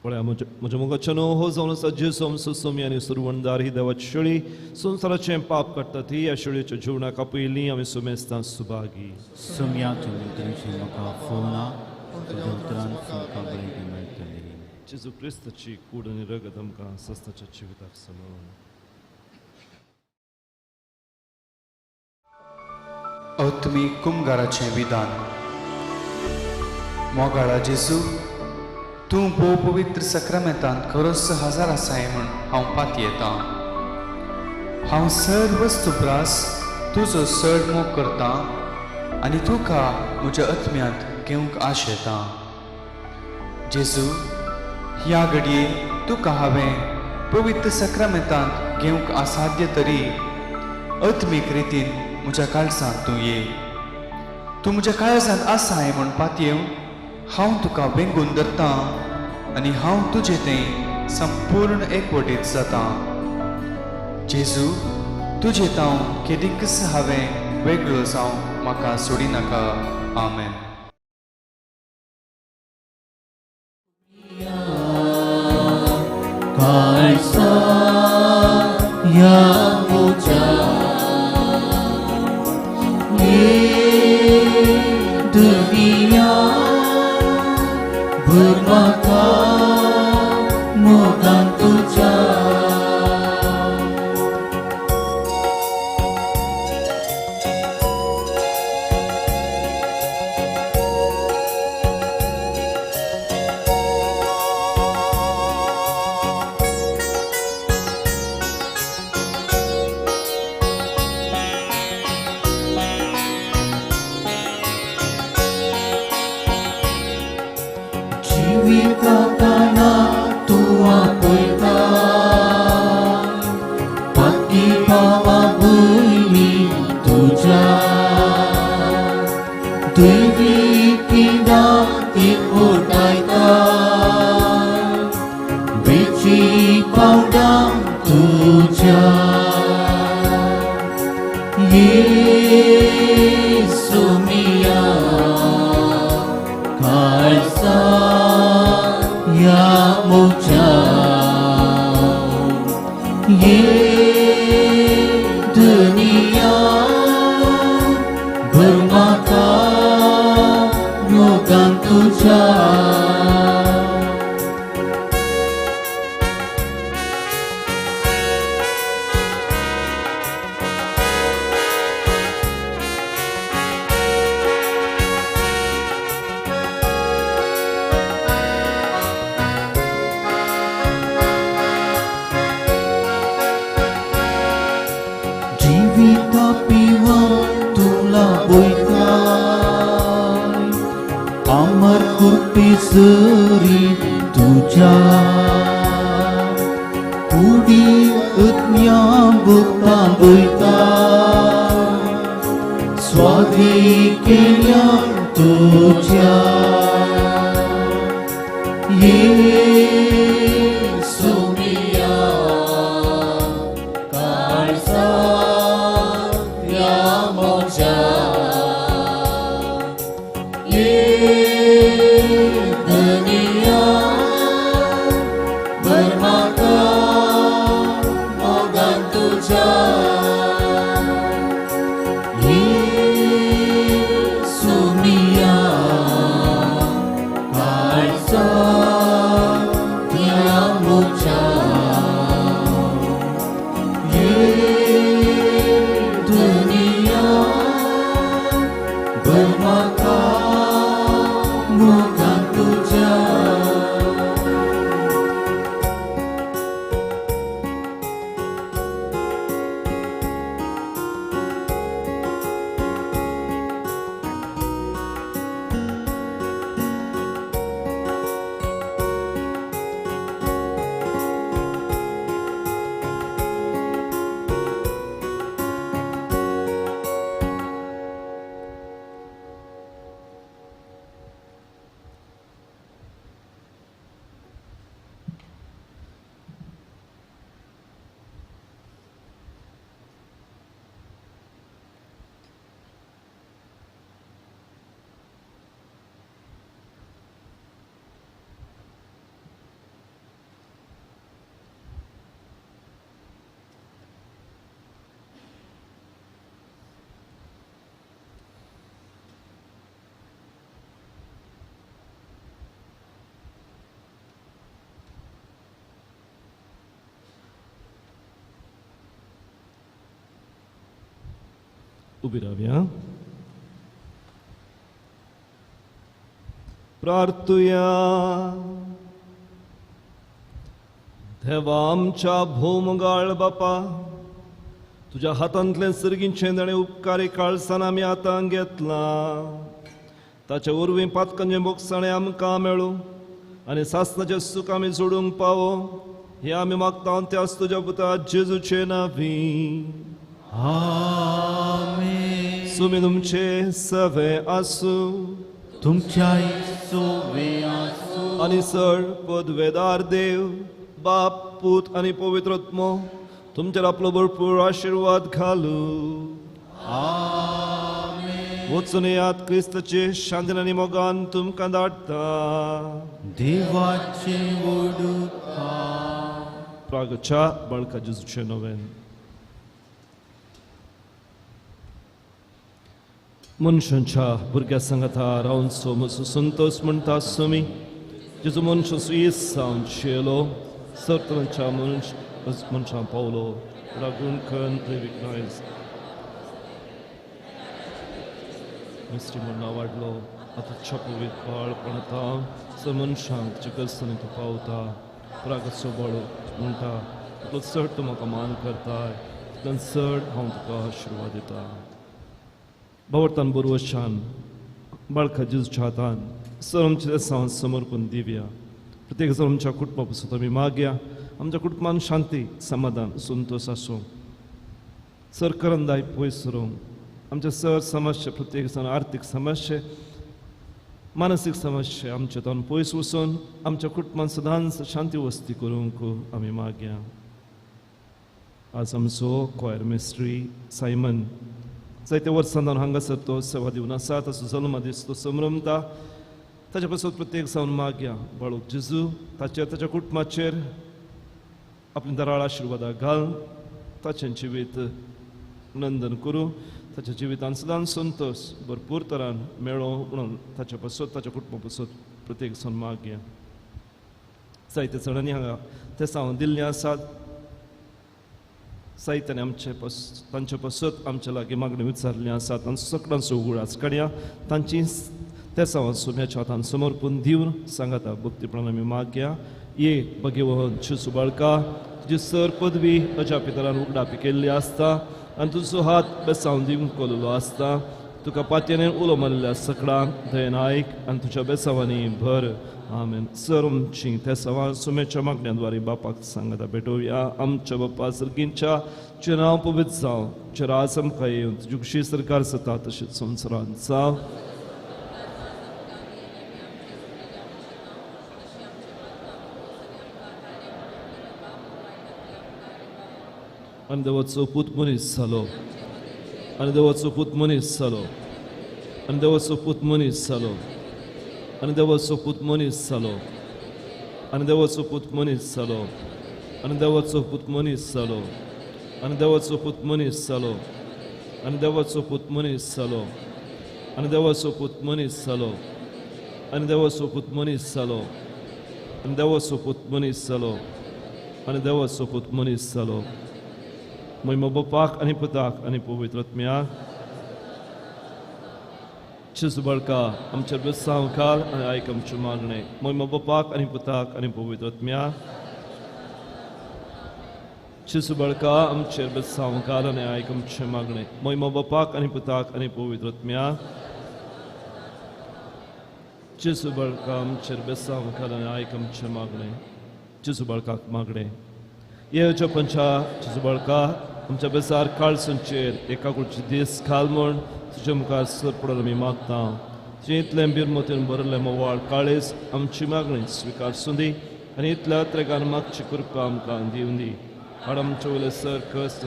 Speaker 2: पळय म्हज्या मुखाच्या न्हू हो जावन आसा जेसू आमचो सोमी आनी सुरवणदार ही देवाची शेळी संवसाराचें पाप काडटा ती ह्या शेळयेच्या जिवनाका पयलीं आमी सुमेस्तां सुभागी
Speaker 5: सुमयाच्या उतरांची म्हाका फोना तुज्या उतरान तुमकां बळी मेळटली
Speaker 2: जेजू क्रिस्ताची कूड आनी रगत आमकां सस्ताच्या जिविताक समोर
Speaker 6: अवतमी कुमगाराचें विधान मोगाळा जेजू तूं भोव पवित्र सक्रामेंतांत खरोच हजार आसाय म्हूण हांव पाती येता हांव सर वस्तुप्रास तुजो चड मोग करता आनी तुका म्हज्या आत्म्यांत घेवंक आश येता जेजू ह्या घडये तुका हांवें पवित्र सक्रामेंतांत घेवंक असाध्य तरी आत्मीक रितीन म्हज्या काळजांत तूं ये तूं म्हज्या काळजांत आसाय म्हूण पातयेव हांव तुका वेंगून धरता आनी हांव तुजें तें संपूर्ण एकवटीत जाता जेजू तुजें तांव केदींकच हांवें वेगळो जावं म्हाका सोडिनाका आमेन
Speaker 1: काळसा या मोच्या ये दुनिया भर म्हाका मोगान तुज्या जिविताकाना तुवा पळयता पाती भावा भयणी तुज्या दैविकीदा ती ओटायता बेची पावडा तुज्या येसू मिया काळसा या मोच्या ये दुनिया भर म्हाका मोगान तुज्या जिविता पिवा तुला बोयता अमर कुर्पी सरी तुझ्या कुडी उतम्या बुक्ता बोयता स्वाधी केल्या तुझ्या येसू मिया काळसा या मोच्या ये दुनिया भर म्हाका मोगान तुज्या येसू मिया काळसा या मोच्या दुनिया भर म्हाका मोगान तुज्या
Speaker 2: उभी रावया. प्रार्थुया. देवा आमच्या भोवमगाळ बापा, तुझ्या हातांतले सर्गींचे ताणें उपकारी काळसान आमी आतां घेतला. ताचे उर्वी पातकांचे मोगसाणें आमकां मेळूं आनी सासणाचें सूख आमी सोडूंक पावो, हे आमी मागता त्याच तुज्या पुता जेजूचे नांवी.
Speaker 5: आमेन.
Speaker 2: सुमी तुमचे सवे आसूं
Speaker 5: तुमच्या सोवे आसूं
Speaker 2: आनी सड पदवेदार देव बाप पूत आनी पवित्र आत्मो तुमचेर आपलो भरपूर आशिर्वाद घालूं.
Speaker 5: आमेन.
Speaker 2: वचून येयात, क्रिस्ताचे शांतीन आनी मोगान तुमकां धाडटा.
Speaker 5: देवाचे वडुका.
Speaker 2: प्रागच्या बाळका जेजूचे नवेन. मनशांच्या भुरग्या सांगाता रावन सोमसो संतोष म्हणटा समी जेजू मनशा सुयेस जावन शेलो सर्तनांच्या मनशां पावलो लागून खन रिकग्नायज मिस्त्री म्हणा वाडलो आतां छपवीत बाळ पणता सर मनशांक तुजे गरजनी तूं पावता. प्रागचो बाळो म्हणटा तुका चड तूं म्हाका मान करताय, तुका चड हांव तुका आशिर्वाद दिता. भावर्थान बरोवशान बाळका जेजूच्या हातान सर आमच्या देसांत समर्पण दिवया. प्रत्येक जण आमच्या कुटुंबा पासून आमी मागया आमच्या कुटुंबान शांती समाधान संतोष आसूं. सर करंदाय पयस सरूंक आमचे सर समस्या प्रत्येक जण आर्थीक समस्या मानसीक समस्या आमचे तावन पयस वचून आमच्या कुटुंबान सदांच शांती वस्ती करूंक आमी मागया. आज आमचो क्वायर मिस्ट्री सायमन जायते वर्सां जावन हांगासर तो सेवा दिवन आसा. ताचो जल्म दीस तो संभ्रमता. ताचे पासून प्रत्येक जावन मागया बाळूक जेजू ताच्या कुटुंबाचेर आपले दराळ आशिर्वादा घाल. ताचें जिवीत नंदन करूं. ताच्या जिवितान सदांच संतोष भरपूर तरान मेळो म्हणून ताच्या पासून ताच्या कुटुंबा पासून प्रत्येक जावन मागया. जायते जाणांनी हांगा ते सावन दिल्लीं आसात. साहित्याने आमचे तांचे पासून आमचे लागीं मागणी विचारली आसा. तांचो सगळ्यांचो उगडास काडया. तांची त्या सावन सोम्याच्या हातान समर्पण दिवन सांगाता भक्तीपणान आमी मागया. ये भगवंत जेजू बाळका, तुजी सर पदवी अजा पितरान उगडापी केल्ली आसता आनी तुजो हात बेसावन दिवंक कोल्लो आसता. तुका पातयेन उलो मारलेल्या सगळ्यांक दयेन आयक आनी तुज्या बेसावांनी भर. आमेन. सर आमची त्या सवा सुमेच्या मागण्यांद्वारे बापाक सांगाता भेटोवया. आमच्या बाप्पा सर्गींच्या तुजें नांव पवित्र जावं, तुजें राज आमकां येवन तुजी खुशी सरकार जाता तशेंच संवसारांत जावं. आनी देवाचो पूत मनीस जालो. आनी देवाचो पूत मनीस जालो. आनी देवाचो पूत मनीस जालो. आनी देवाचो पूत मनीस जालो. आनी देवाचो पूत मनीस जालो. आनी देवाचो पूत मनीस जालो. आनी देवाचो पूत मनीस जालो. आनी देवाचो पूत मनीस जालो. आनी देवाचो पूत मनीस जालो. आनी देवाचो पूत मनीस जालो. आनी देवाचो पूत मनीस जालो. आनी देवाचो पूत मनीस जालो. महिमा बापाक आनी पुताक आनी पवित्र आत्म्याक. जेजू बाळका आमचेर बेसांव घाल आनी आयक आमचे मागणे. महिमा बापाक आनी पुताक आनी पवित्र आत्म्याक. जेजू बाळका आमचेर बेसांव घाल आनी आयक आमचे मागणे. महिमा बापाक आनी पुताक आनी पवित्र आत्म्याक. जेजू बाळका आमचेर बेसांव घाल आनी आयक आमचे मागणे. जेजू बाळकाक मागणे. येवच्या पंचा जेजू बाळका आमच्या बेसार काळसूंचेर एका कुडचे दीस घाल म्हूण तुजे मुखार सर पडून आमी मागता. तुजें इतलें बिरमतीन भरलें मोवाळ काळीज आमची मागणी स्विकारसूं दी आनी इतल्या त्रेगान मागची कृपा आमकां दिवन दी. हाड आमचे वयले सर कस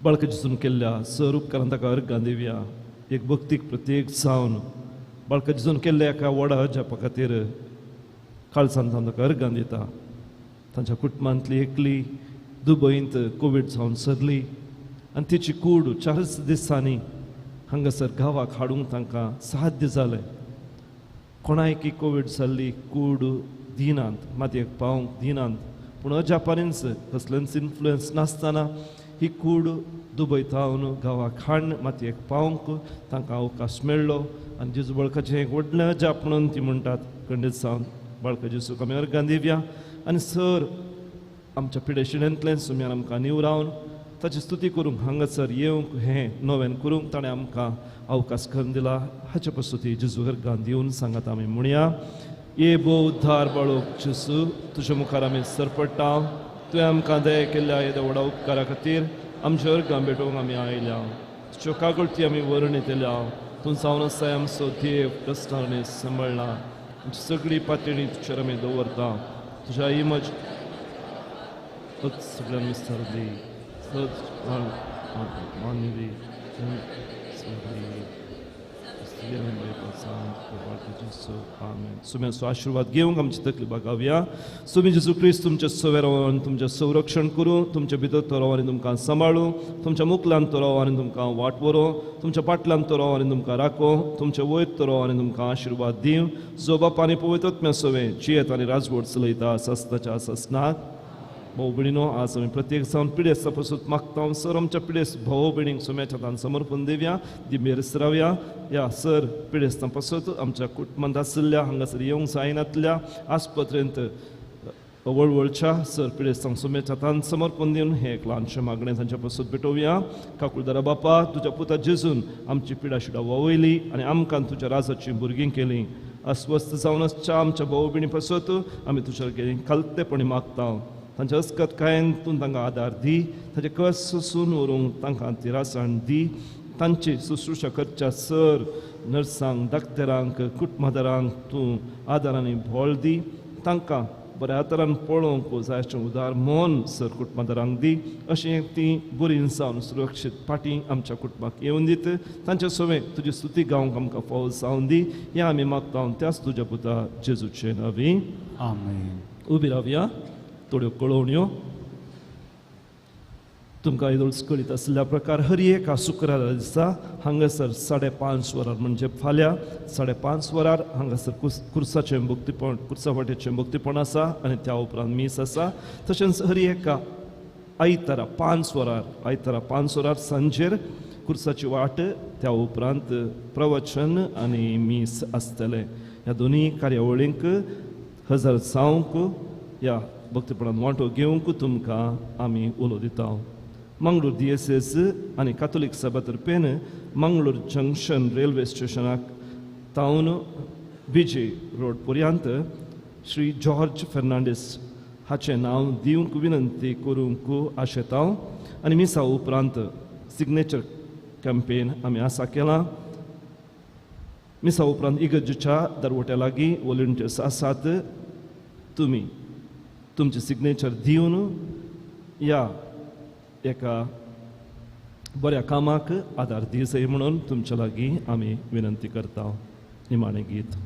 Speaker 2: बाळका जेजून केल्ल्या सर उपकारान ताका अर्गां दिवया. एक भक्तीक प्रत्येक जावन बाळका जेजून केल्ल्या एका व्हडा जपा खातीर काळजान ताका अर्गां दिता. तांच्या कुटुंबांतली एकली दुबईंत कोवीड जावन सरली आनी तिची कूड 4 दिसांनी हांगासर गांवाक हाडूंक तांकां साध्य जालें. कोणायकी कोविड जाल्ली कूड दिनांत मातयेक पावंक दिनांत पूण अजापारींच कसलेंच इन्फ्लुयन्स नासतना ही कूड दुबयतावन गांवाक हाडून मातयेक पावंक तांकां अवकाश मेळ्ळो आनी जेजू बाळकाचें एक व्हडलें अजाप म्हणून ती म्हणटात खंडीत जावन बाळका जेजूक आमी अर्गां दिवया आनी सर आमच्या पिडेशिण्यांतल्यान सुम्यान आमकां नीव रावन ताची स्तुती करूंक हांगासर येवंक हें नवें करूंक ताणें आमकां अवकाश करून दिला हाचे पसून जेजू अर्गां दिवन सांगात आमी म्हणया ये बो उद्धार बाळोक जेजू तुज्या मुखार आमी सरपडटा तुवें आमकां दया केल्ल्या ह्या व्हडा उपकारा खातीर आमच्या अर्गां भेटोवंक आमी आयल्या तुज्यो कागुळटी आमी वर्णितल्या तूं जावन आसाय आमचो देव प्रस्तावने सांबाळना आमची सगळी पातळी तुजेर आमी दवरता तुज्या इमज सगळ्यांनी विस्तारली मानवी सुम्याचो आशिर्वाद घेवंक आमची तकली बागावया सुमी जेजू क्रिस्त तुमच्या सवे रावन तुमचें संरक्षण करूं तुमच्या भितर तो राव आनी तुमकां सांबाळूं तुमच्या मुखल्यान तो राव आनी तुमकां वाट व्हरो तुमच्या फाटल्यान तो राव आनी तुमकां राखो तुमच्या वयर तो राव आनी तुमकां आशिर्वाद दिवं जो बाप आनी पवित्र सवे जियेत आनी राजवट चलयता सस्ताच्या ससनाक भाऊ भयणीनो आज आमी प्रत्येक जावन पिडेस्ता पासून मागता सर आमच्या पिडेस भाऊ भयणीक सोम्याच्या हातान समर्पण दिवया दिमेरस रावया या सर पिडेस्ता पासून आमच्या कुटुंबांत आशिल्ल्या हांगासर येवंक जायनातल्या आसपत्रेंत वळवळच्या सर पिडेस्तांक सोम्याच्या हातान समर्पण दिवन हें एक ल्हानशें मागणें तांच्या पासून भेटोवया काकुळदारा बापा तुज्या पुता जेजून आमची पिडा शिडा वोवयली आनी आमकां तुज्या राजाची भुरगीं केलीं अस्वस्थ जावन आसच्या आमच्या भाऊ भयणी पासून आमी तुज्या खालतेपणी मागता तांच्या अस्कतकायेंतून तांकां आदार दी ताचे कस सून व्हरूंक तांकां तिरासाण दी तांची शुश्रूषा करच्या सर नर्सांक डाक्टरांक कुटुंबादारांक तूं आदारांनी भोळ दी तांकां बऱ्या तरान पळोवंक जाय अशें उदार मोन सर कुटुंबादारांक दी अशें ती बरी जावन सुरक्षीत फाटीं आमच्या कुटुंबाक येवन दीत तांचे सवे तुजी स्तुती गावंक आमकां फावो जावन दी हें आमी मागता त्याच तुज्या पुता जेजूचे नवी
Speaker 5: आमेन.
Speaker 2: उबी रावया थोड्यो कळोवण्यो तुमकां इदोळस कळीत आसल्या प्रकार हर एका शुक्रारा दिसा हांगासर 5:30 वरार म्हणजे फाल्यां 5:30 वरार हांगासर कुर्साचें भक्तीपण कुर्सा वाटेचें भक्तीपण आसा आनी त्या उपरांत मीस आसा तशेंच हर एका आयतारा 5 वरार सांजेर कुर्साची वाट त्या उपरांत प्रवचन आनी मीस आसतलें ह्या दोनी कार्यावळींक हजर जावंक ह्या भक्तीपणान वांटो घेवंक तुमकां आमी उलो दिता मंगळूर DSS आनी कातोलीक सभा तर्फेन मंगळूर जंक्शन रेल्वे स्टेशनाक तावन BJ रोड पर्यंत श्री जॉर्ज फेर्नांडीस हाचें नांव दिवंक विनंती करूंक आशेता आनी मिसा उपरांत सिग्नेचर कॅम्पेन आमी आसा केलां मिसा उपरांत इगर्जेच्या दरवट्या लागीं वॉलंटियर्स आसात तुमी तुमचे सिग्नेचर दिवन या एका बऱ्या कामाक आदार दिसय म्हणून तुमच्या लागीं आमी विनंती करता निमाणें गीत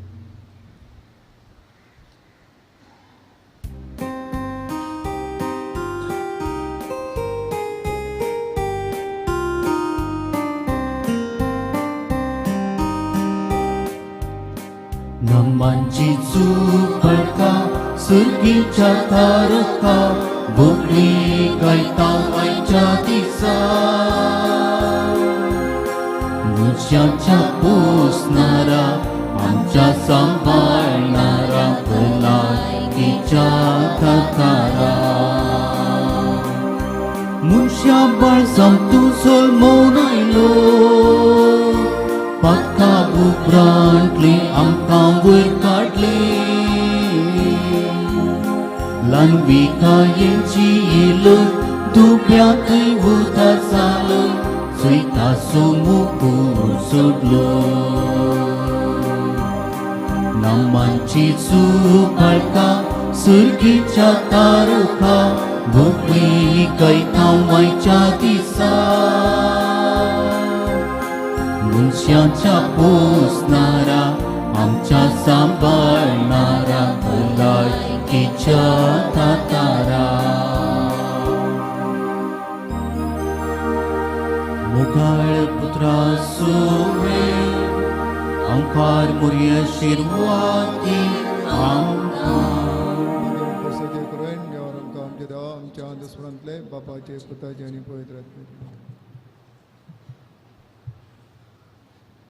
Speaker 1: नमांची चूपडका सुरगीच्या तारका भोगली गायता वायच्या दिसा मुशाच्या पोसणारा आमच्या सांभाळणारा भलायकीच्या काकारा मुशा बळसां तूं सोलमोन आयलो पातका उपरांतली आमकां वयर काडली ल्हानविकायेची येलो दुब्याकय उदार जालो सुयताचो मुकूर सोडलो नामांची चूपाळका सुरगीच्या तारका भोगली कैतावायच्या दिसा मनशाच्या पोसणारा आमच्या सांभाळणारा भलायकीच्या दातारा मुगाळ पुत्रा सोवे हांव मुखार मुरी आशीर्वाद दी आमकां
Speaker 7: सजे करून देवान आमकां आमच्या देवा आमच्या दुस्मनांतले बापाचे पुताचे आनी पवित्र आत्म्याचे